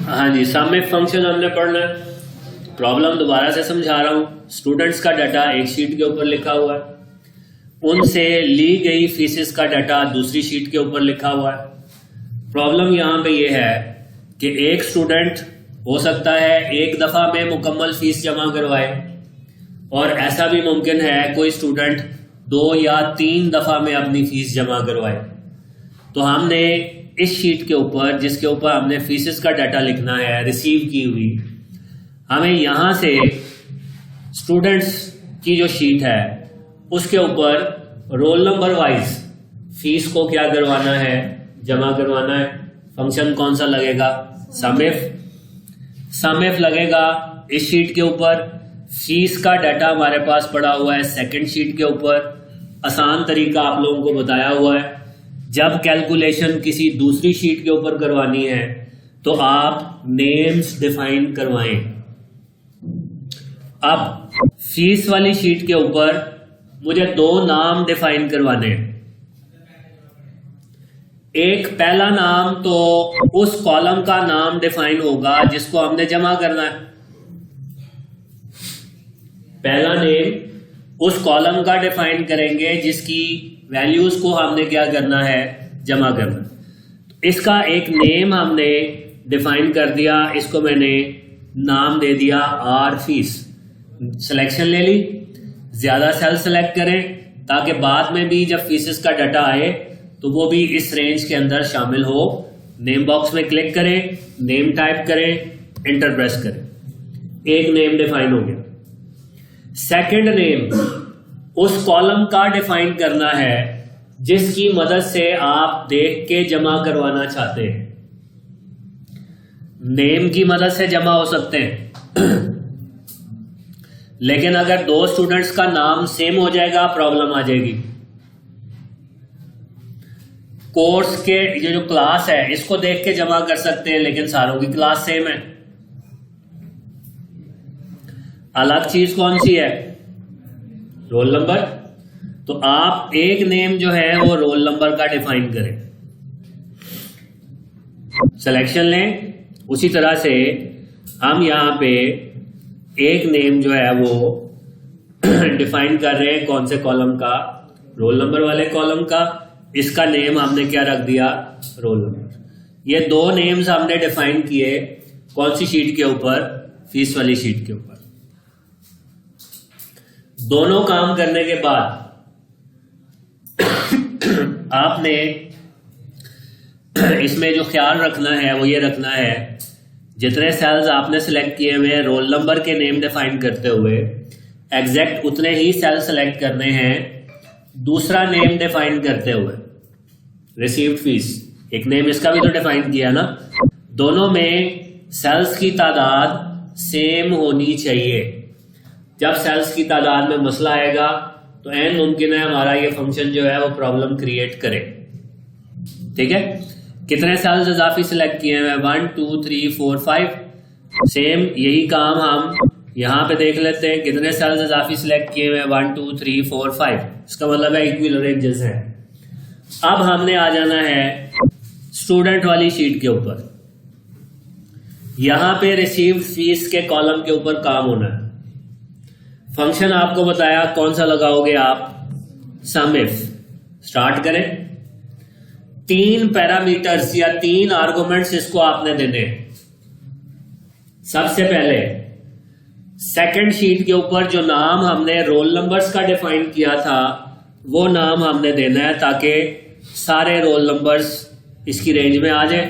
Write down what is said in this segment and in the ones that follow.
हाँ जी, सामने फंक्शन हमने पढ़ना है। प्रॉब्लम दोबारा से समझा रहा हूँ। स्टूडेंट्स का डाटा एक शीट के ऊपर लिखा हुआ है, उनसे ली गई फीसिस का डाटा दूसरी शीट के ऊपर लिखा हुआ है। प्रॉब्लम यहाँ पे ये है कि एक स्टूडेंट हो सकता है एक दफा में मुकम्मल फीस जमा करवाए, और ऐसा भी मुमकिन है कोई स्टूडेंट 2 या 3 दफा में अपनी फीस जमा करवाए। तो हमने इस शीट के ऊपर, जिसके ऊपर हमने फीसिस का डाटा लिखना है रिसीव की हुई, हमें यहां से स्टूडेंट्स की जो शीट है उसके ऊपर रोल नंबर वाइज फीस को क्या करवाना है, जमा करवाना है। फंक्शन कौन सा लगेगा? सम इफ लगेगा इस शीट के ऊपर। फीस का डाटा हमारे पास पड़ा हुआ है सेकंड शीट के ऊपर। आसान तरीका आप लोगों को बताया हुआ है। जब कैलकुलेशन किसी दूसरी शीट के ऊपर करवानी है तो आप नेम्स डिफाइन करवाएं। अब फीस वाली शीट के ऊपर मुझे 2 नाम डिफाइन करवाने हैं। एक पहला नाम तो उस कॉलम का नाम डिफाइन होगा जिसको हमने जमा करना है। पहला नेम उस कॉलम का डिफाइन करेंगे जिसकी वैल्यूज को हमने क्या करना है, जमा करना। तो इसका एक नेम हमने डिफाइन कर दिया, इसको मैंने नाम दे दिया आर फीस। सिलेक्शन ले ली, ज्यादा सेल सेलेक्ट करें ताकि बाद में भी जब फीसिस का डाटा आए तो वो भी इस रेंज के अंदर शामिल हो। नेम बॉक्स में क्लिक करें, नेम टाइप करें, एंटर प्रेस करें। एक नेम डिफाइन हो गया। सेकंड नेम उस कॉलम का डिफाइन करना है जिसकी मदद से आप देख के जमा करवाना चाहते हैं। नेम की मदद से जमा हो सकते हैं लेकिन अगर 2 स्टूडेंट्स का नाम सेम हो जाएगा प्रॉब्लम आ जाएगी। कोर्स के ये जो क्लास है इसको देख के जमा कर सकते हैं लेकिन सारों की क्लास सेम है। अलग चीज कौन सी है? Roll number. तो आप एक नेम जो है वो रोल नंबर का डिफाइन करें। सिलेक्शन लें। उसी तरह से हम यहां पे एक नेम जो है वो डिफाइन कर रहे हैं। कौन से कॉलम का? रोल नंबर वाले कॉलम का। इसका नेम हमने क्या रख दिया? Roll number. ये 2 नेम्स हमने डिफाइन किए। कौन सी शीट के ऊपर? फीस वाली शीट के ऊपर। दोनों काम करने के बाद आपने इसमें जो ख्याल रखना है वो ये रखना है, जितने सेल्स आपने सिलेक्ट किए हुए रोल नंबर के नेम डिफाइन करते हुए एग्जैक्ट उतने ही सेल सिलेक्ट करने हैं दूसरा नेम डिफाइन करते हुए। रिसीव्ड फीस, एक नेम इसका भी तो डिफाइन किया ना। दोनों में सेल्स की तादाद सेम होनी चाहिए। जब सेल्स की तादाद में मसला आएगा तो एन मुमकिन है हमारा ये फंक्शन जो है वो प्रॉब्लम क्रिएट करे। ठीक है, कितने सेल्स इजाफी सिलेक्ट किए हुए? 1 2 3 4 5। सेम यही काम हम यहां पे देख लेते हैं। कितने सेल्स इजाफी सिलेक्ट किए हुए? 1 2 3 4 5। इसका मतलब है इक्वल रेंजेस है। अब हमने आ जाना है स्टूडेंट वाली शीट के ऊपर। यहां पे रिसीव्ड फीस के कॉलम के ऊपर काम होना है। फंक्शन आपको बताया, कौन सा लगाओगे आप? सम इफ। स्टार्ट करें। 3 पैरामीटर्स या 3 आर्गुमेंट्स इसको आपने देने। सबसे पहले सेकंड शीट के ऊपर जो नाम हमने रोल नंबर्स का डिफाइन किया था वो नाम हमने देना है ताकि सारे रोल नंबर्स इसकी रेंज में आ जाए।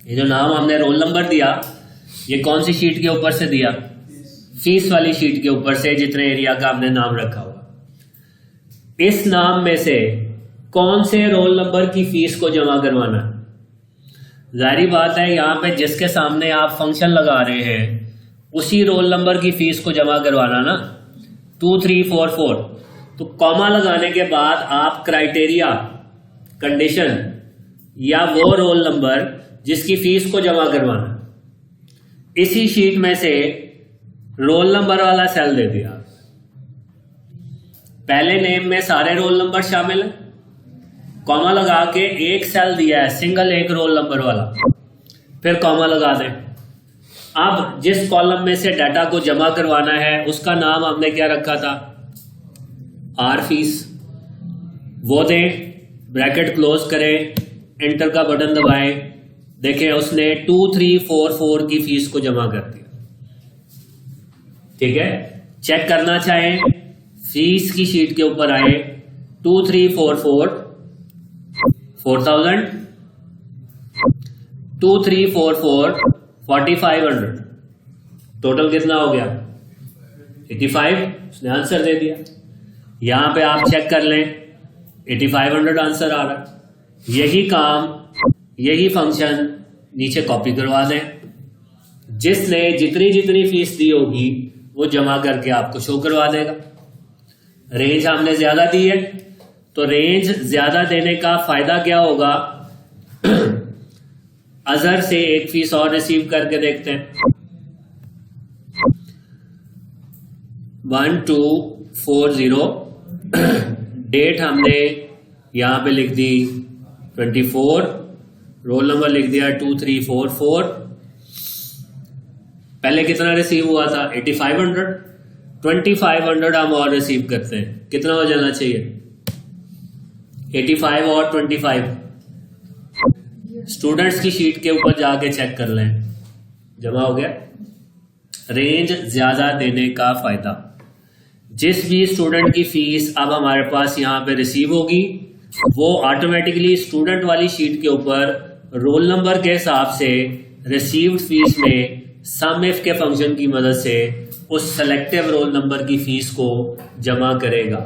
ये जो नाम हमने रोल नंबर दिया ये कौन सी शीट के ऊपर से दिया? फीस वाली शीट के ऊपर से, जितने एरिया का हमने नाम रखा हुआ। इस नाम में से कौन से रोल नंबर की फीस को जमा करवाना? जाहिर बात है यहां पे जिसके सामने आप फंक्शन लगा रहे हैं उसी रोल नंबर की फीस को जमा करवाना ना। 2 3 4 4। तो कॉमा लगाने के बाद आप क्राइटेरिया, कंडीशन या वो रोल नंबर जिसकी फीस को जमा करवाना, इसी शीट में से रोल नंबर वाला सेल दे दिया। पहले नेम में सारे रोल नंबर शामिल है, कॉमा लगा के एक सेल दिया है सिंगल एक रोल नंबर वाला, फिर कॉमा लगा दें। अब जिस कॉलम में से डाटा को जमा करवाना है उसका नाम हमने क्या रखा था, आर फीस, वो दें, ब्रैकेट क्लोज करें, एंटर का बटन दबाएं, देखें उसने 2344 की फीस को जमा कर दिया। ठीक है, चेक करना चाहें फीस की शीट के ऊपर आए, 2344 4000, 2344 4500, टोटल कितना हो गया 85। उसने आंसर दे दिया। यहां पे आप चेक कर लें 8500 आंसर आ रहा है। यही काम, यही फंक्शन नीचे कॉपी करवा दें, जिसने जितनी जितनी फीस दी होगी वो जमा करके आपको शो करवा देगा। रेंज हमने ज्यादा दी है, तो रेंज ज्यादा देने का फायदा क्या होगा, अजहर से एक फीस और रिसीव करके देखते हैं। 1240, डेट हमने यहां पे लिख दी 24, रोल नंबर लिख दिया 2344। पहले कितना रिसीव हुआ था 8500, 2500 हम और रिसीव करते हैं, कितना हो जाना चाहिए 85 और 25। स्टूडेंट्स की शीट के ऊपर जाके चेक कर लें, जमा हो गया। रेंज ज्यादा देने का फायदा, जिस भी स्टूडेंट की फीस अब हमारे पास यहां पे रिसीव होगी वो ऑटोमेटिकली स्टूडेंट वाली शीट के ऊपर रोल नंबर के हिसाब से रिसीव्ड फीस में सम इफ के फंक्शन की मदद से उस सेलेक्टिव रोल नंबर की फीस को जमा करेगा।